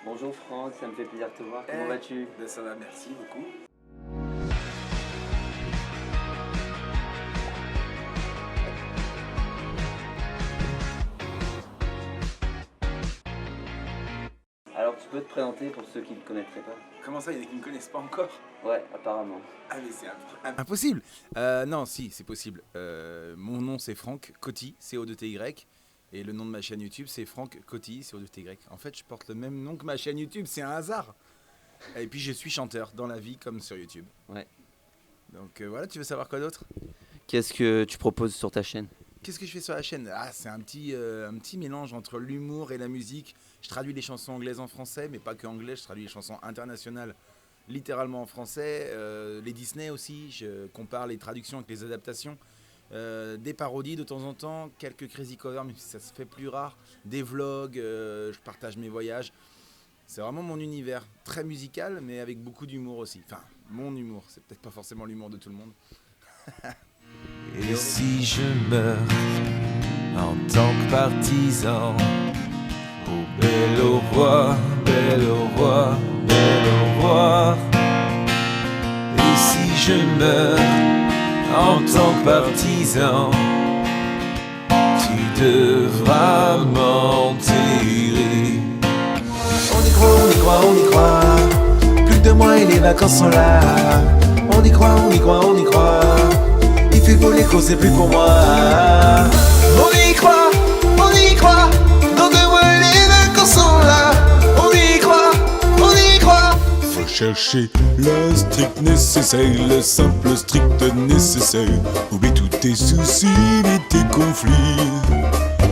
Bonjour Franck, ça me fait plaisir de te voir. Comment vas-tu? Ça va, merci beaucoup. Alors tu peux te présenter pour ceux qui ne te connaîtraient pas? Comment ça, il y en a qui ne me connaissent pas encore? Ouais, apparemment. Ah mais c'est impossible. Non, si, c'est possible. Mon nom c'est Franck Coty, C-O-2-T-Y. Et le nom de ma chaîne YouTube c'est Franck Coty, C-O-2-T-Y. En fait, je porte le même nom que ma chaîne YouTube, c'est un hasard. Et puis je suis chanteur dans la vie comme sur YouTube. Ouais. Donc voilà, tu veux savoir quoi d'autre? Qu'est-ce que tu proposes sur ta chaîne? Qu'est-ce que je fais sur la chaîne? Ah, c'est un petit mélange entre l'humour et la musique. Je traduis les chansons anglaises en français, mais pas que anglais, je traduis les chansons internationales littéralement en français. Les Disney aussi, je compare les traductions avec les adaptations. Des parodies de temps en temps, quelques crazy covers, même si ça se fait plus rare. Des vlogs, je partage mes voyages. C'est vraiment mon univers, très musical, mais avec beaucoup d'humour aussi. Enfin, mon humour, c'est peut-être pas forcément l'humour de tout le monde. Et si je meurs en tant que partisan, oh belle au roi, belle au roi, belle au roi. Et si je meurs en tant que partisan, tu devras m'enterrer. On y croit, on y croit, on y croit. Plus de 2 mois et les vacances sont là. On y croit, on y croit, on y croit. Il fait beau, l'écho c'est plus pour moi. On y croit, on y croit. Dans 2 mois et les vacances sont là. On y croit, on y croit. Faut chercher le strict nécessaire, le simple strict nécessaire. Oublie tous tes soucis et tes conflits.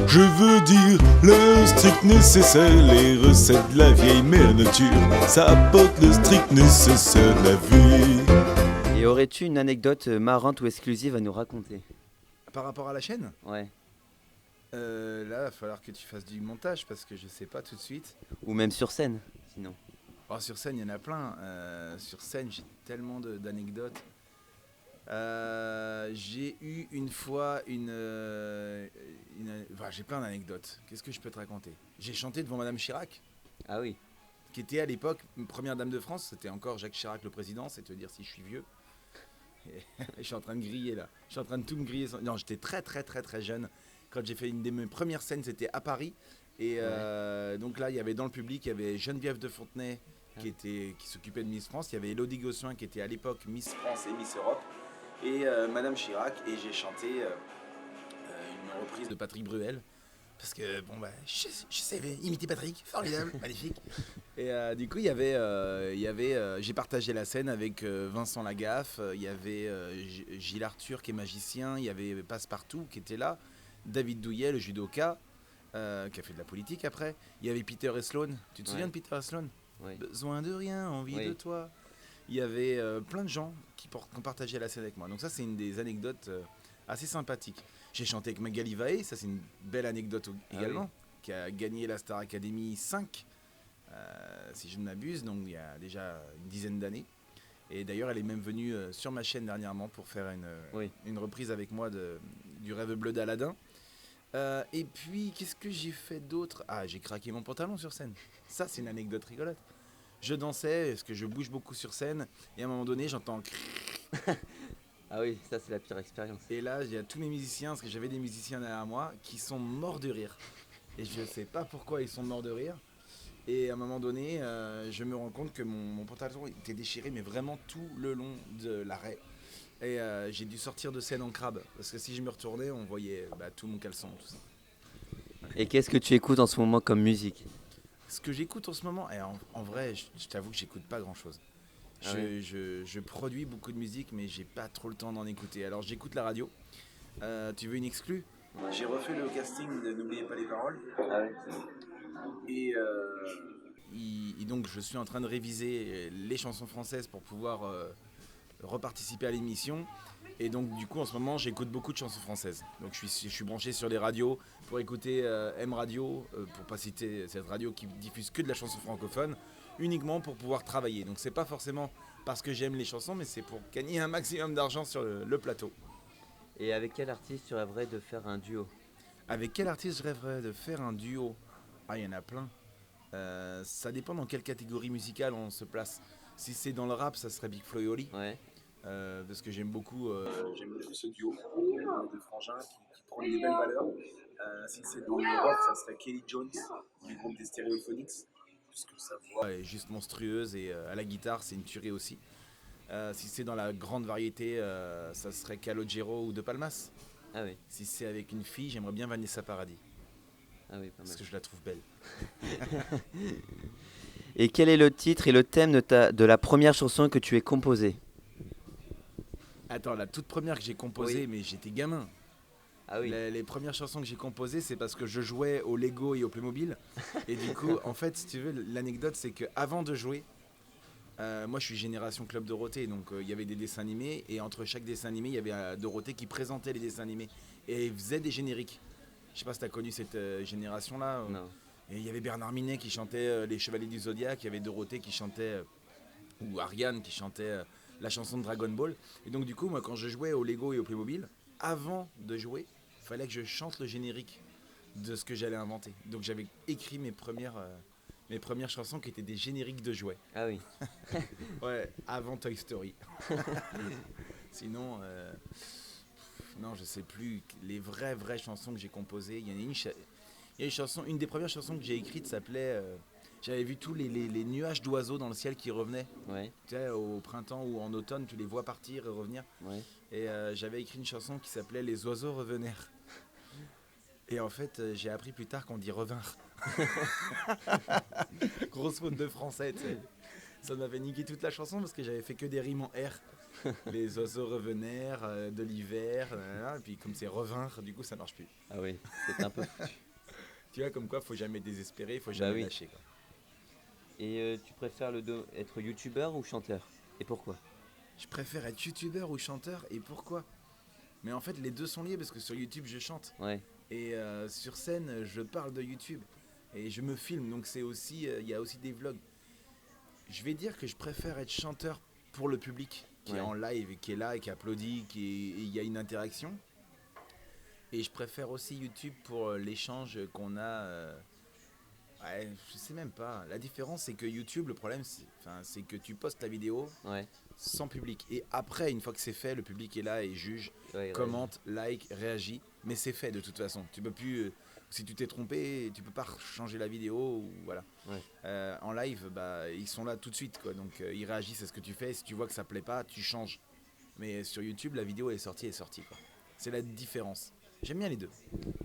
Je veux dire le strict nécessaire, les recettes de la vieille mère nature. Ça apporte le strict nécessaire de la vie. Et aurais-tu une anecdote marrante ou exclusive à nous raconter? Par rapport à la chaîne? Ouais. Là, il va falloir que tu fasses du montage parce que je sais pas tout de suite. Ou même sur scène, sinon. Oh, sur scène, il y en a plein. Sur scène, j'ai tellement d'anecdotes. J'ai eu une fois enfin, j'ai plein d'anecdotes. Qu'est-ce que je peux te raconter? J'ai chanté devant Madame Chirac, Ah oui. qui était à l'époque première dame de France. C'était encore Jacques Chirac le président, c'est te dire si je suis vieux. Et je suis en train de griller là. Je suis en train de tout me griller. Non, j'étais très jeune. Quand j'ai fait une de mes premières scènes, c'était à Paris. Et donc là, il y avait dans le public, il y avait Geneviève de Fontenay qui s'occupait de Miss France. Il y avait Élodie Gossuin qui était à l'époque Miss France et Miss Europe. Et Madame Chirac. Et j'ai chanté une reprise de Patrick Bruel. Parce que bon bah je sais imiter Patrick, formidable, magnifique. Et du coup il y avait j'ai partagé la scène avec Vincent Lagaffe, il y avait Gilles Arthur qui est magicien, il y avait Passepartout qui était là, David Douillet le judoka qui a fait de la politique après, il y avait Peter et Sloan, tu te souviens de Peter et Sloan? Ouais. Besoin de rien, envie de toi. Il y avait plein de gens qui ont partagé la scène avec moi. Donc ça c'est une des anecdotes assez sympathiques. J'ai chanté avec Magali Vaé, ça c'est une belle anecdote également, qui a gagné la Star Academy 5, si je ne m'abuse, donc il y a déjà une dizaine d'années. Et d'ailleurs elle est même venue sur ma chaîne dernièrement pour faire une reprise avec moi du Rêve bleu d'Aladin. Et puis qu'est-ce que j'ai fait d'autre? Ah, j'ai craqué mon pantalon sur scène, ça c'est une anecdote rigolote. Je dansais, parce que je bouge beaucoup sur scène, et à un moment donné j'entends... Ah oui, ça c'est la pire expérience. Et là, il y a tous mes musiciens, parce que j'avais des musiciens derrière moi, qui sont morts de rire. Et je sais pas pourquoi ils sont morts de rire. Et à un moment donné, je me rends compte que mon pantalon était déchiré, mais vraiment tout le long de l'arrêt. Et j'ai dû sortir de scène en crabe, parce que si je me retournais, on voyait tout mon caleçon, tout ça. Et qu'est-ce que tu écoutes en ce moment comme musique? Ce que j'écoute en ce moment, et en vrai, je t'avoue que j'écoute pas grand-chose. Je produis beaucoup de musique, mais j'ai pas trop le temps d'en écouter. Alors j'écoute la radio. Tu veux une exclue? J'ai refait le casting de N'oubliez pas les paroles. Ah ouais. Et donc je suis en train de réviser les chansons françaises pour pouvoir reparticiper à l'émission. Et donc du coup en ce moment j'écoute beaucoup de chansons françaises. Donc je suis branché sur les radios pour écouter M Radio, pour pas citer cette radio qui diffuse que de la chanson francophone, uniquement pour pouvoir travailler. Donc c'est pas forcément parce que j'aime les chansons, mais c'est pour gagner un maximum d'argent sur le plateau. Et avec quel artiste tu rêverais de faire un duo? Avec quel artiste je rêverais de faire un duo? Ah, il y en a plein. Ça dépend dans quelle catégorie musicale on se place. Si c'est dans le rap, ça serait Big Flo et Oli. Ouais. Parce que j'aime beaucoup ce duo de frangins qui prend des belles valeurs. Si c'est dans le rock, ça serait Kelly Jones du groupe des Stereophonics, puisque sa voix est juste monstrueuse et à la guitare c'est une tuerie aussi. Si c'est dans la grande variété, ça serait Calogero ou De Palmas. Ah oui. Si c'est avec une fille, j'aimerais bien Vanessa Paradis, Ah oui, pas parce mal. que je la trouve belle. Et quel est le titre et le thème de la première chanson que tu as composée? Attends, la toute première que j'ai composée, Oui. mais j'étais gamin. Ah oui. Les premières chansons que j'ai composées, c'est parce que je jouais au Lego et au Playmobil. Et du coup, en fait, si tu veux, l'anecdote, c'est qu'avant de jouer, moi je suis génération Club Dorothée, donc il y avait des dessins animés. Et entre chaque dessin animé, il y avait Dorothée qui présentait les dessins animés. Et il faisait des génériques. Je sais pas si tu as connu cette génération-là. Non. Et il y avait Bernard Minet qui chantait Les Chevaliers du Zodiaque. Il y avait Dorothée qui chantait, ou Ariane qui chantait la chanson de Dragon Ball. Et donc du coup, moi quand je jouais au Lego et au Playmobil, avant de jouer, il fallait que je chante le générique de ce que j'allais inventer. Donc j'avais écrit mes premières chansons qui étaient des génériques de jouets. Ah oui. Ouais, avant Toy Story. Sinon, non, je sais plus. Les vraies chansons que j'ai composées, il y en a une chanson, une des premières chansons que j'ai écrites s'appelait j'avais vu tous les nuages d'oiseaux dans le ciel qui revenaient. Ouais. Tu sais, au printemps ou en automne, tu les vois partir et revenir. Ouais. Et j'avais écrit une chanson qui s'appelait Les oiseaux revenèrent. Et en fait, j'ai appris plus tard qu'on dit revinrent. Grosse faute de français, tu sais. Ça m'avait niqué toute la chanson parce que j'avais fait que des rimes en R. Les oiseaux revenèrent de l'hiver, et puis comme c'est revinrent, du coup ça marche plus. Ah oui, c'est un peu foutu. Tu vois, comme quoi, faut jamais désespérer, faut jamais oui. lâcher, quoi. Et tu préfères être youtubeur ou chanteur? Et pourquoi? Je préfère être youtubeur ou chanteur, et pourquoi? Mais en fait, les deux sont liés parce que sur YouTube, je chante. Ouais. Et sur scène, je parle de YouTube. Et je me filme, donc c'est aussi, il y a aussi des vlogs. Je vais dire que je préfère être chanteur pour le public, qui est en live, et qui est là, et qui applaudit, et il y a une interaction. Et je préfère aussi YouTube pour l'échange qu'on a. Ouais, je sais même pas. La différence, c'est que YouTube, le problème, c'est que tu postes la vidéo Ouais. sans public. Et après, une fois que c'est fait, le public est là et juge, Ouais, commente, like, réagit. Mais c'est fait de toute façon. Tu peux plus. Si tu t'es trompé, tu peux pas changer la vidéo. Ou, voilà. Ouais. En live, bah, ils sont là tout de suite, quoi. Donc ils réagissent à ce que tu fais. Et si tu vois que ça plaît pas, tu changes. Mais sur YouTube, la vidéo est sortie, quoi. C'est la différence. J'aime bien les deux.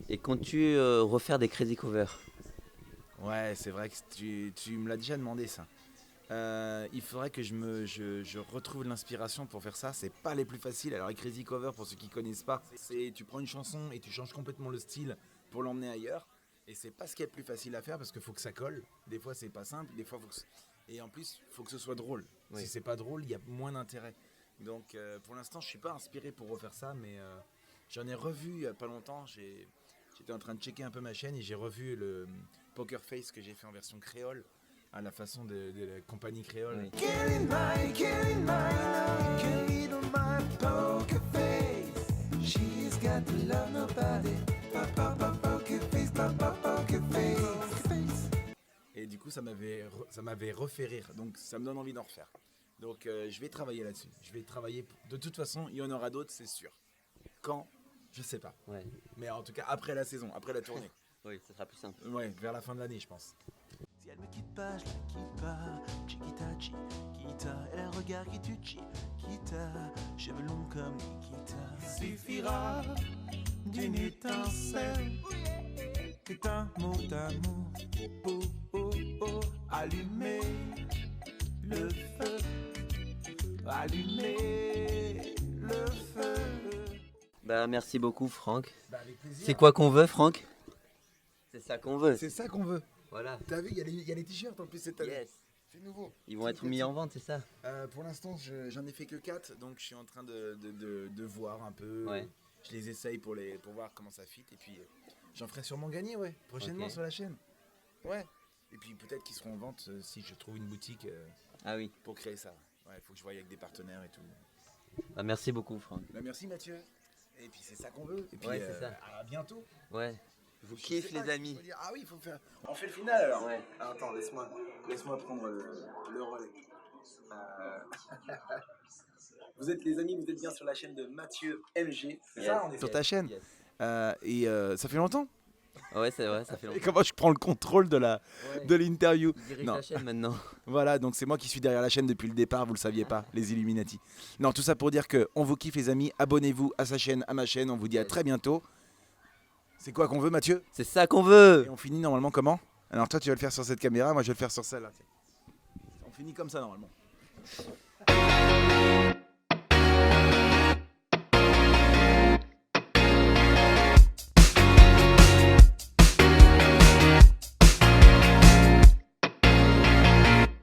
Et comptes-tu refaire des Crazy Covers? Ouais, c'est vrai que tu me l'as déjà demandé ça. Il faudrait que je retrouve l'inspiration pour faire ça. C'est pas les plus faciles. Alors les Crazy Cover, pour ceux qui connaissent pas, c'est tu prends une chanson et tu changes complètement le style pour l'emmener ailleurs. Et c'est pas ce qui est le plus facile à faire parce qu'il faut que ça colle. Des fois c'est pas simple, des fois et en plus il faut que ce soit drôle. Oui. Si c'est pas drôle, il y a moins d'intérêt. Donc pour l'instant je suis pas inspiré pour refaire ça, mais j'en ai revu il y a pas longtemps. J'étais en train de checker un peu ma chaîne et j'ai revu le Poker Face que j'ai fait en version créole, à la façon de la compagnie créole. Oui. Killing mine, killing on my poker face. She's got to love nobody. Poker face, poker face. Et du coup, ça m'avait refait rire. Donc, ça me donne envie d'en refaire. Donc, je vais travailler là-dessus. De toute façon, il y en aura d'autres, c'est sûr. Quand? Je sais pas. Ouais. Mais en tout cas, après la saison, après la tournée. Oui, ça sera plus simple. Ouais, vers la fin de l'année, je pense. Si elle me quitte pas, je la quitte pas. Chiquita, chiquita, elle a un regard qui tue, chiquita, cheveux longs comme Nikita. Il suffira d'une étincelle et un mot d'amour. Oh, oh, oh, allumer le feu, allumer le feu. Bah merci beaucoup Franck. Bah, avec plaisir. C'est quoi qu'on veut Franck? C'est ça qu'on veut. C'est ça qu'on veut. Voilà. T'as vu, il y a les t-shirts en plus cette année. Yes. C'est nouveau. Ils vont être mis en vente, c'est ça? Pour l'instant, j'en ai fait que 4, donc je suis en train de voir un peu. Ouais. Je les essaye pour voir comment ça fit, et puis j'en ferai sûrement gagner, ouais, prochainement Ok. sur la chaîne. Ouais. Et puis peut-être qu'ils seront en vente si je trouve une boutique Ah oui. pour créer ça. Ouais, il faut que je voie avec des partenaires et tout. Bah merci beaucoup Franck. Bah, merci Mathieu. Et puis c'est ça qu'on veut. Et puis Ouais, c'est ça. à bientôt. Ouais. vous Je kiffe sais pas, les il amis. faut dire- Ah oui, il faut faire. On fait le final alors. Ouais. Alors, attends, laisse-moi prendre le relais. Vous êtes les amis, vous êtes bien sur la chaîne de Mathieu MG. C'est ça, on est sur ta chaîne. Yes. Et ça fait longtemps. Ouais, c'est vrai, ça fait Et longtemps. comment je prends le contrôle de l'interview. Il dirige Non. la chaîne maintenant. Voilà, donc c'est moi qui suis derrière la chaîne depuis le départ, vous le saviez pas, les Illuminati. Non, tout ça pour dire que on vous kiffe les amis, abonnez-vous à sa chaîne, à ma chaîne, on vous dit à très bientôt. C'est quoi qu'on veut Mathieu? C'est ça qu'on veut. Et on finit normalement comment? Alors toi tu vas le faire sur cette caméra, moi je vais le faire sur celle-là. On finit comme ça normalement.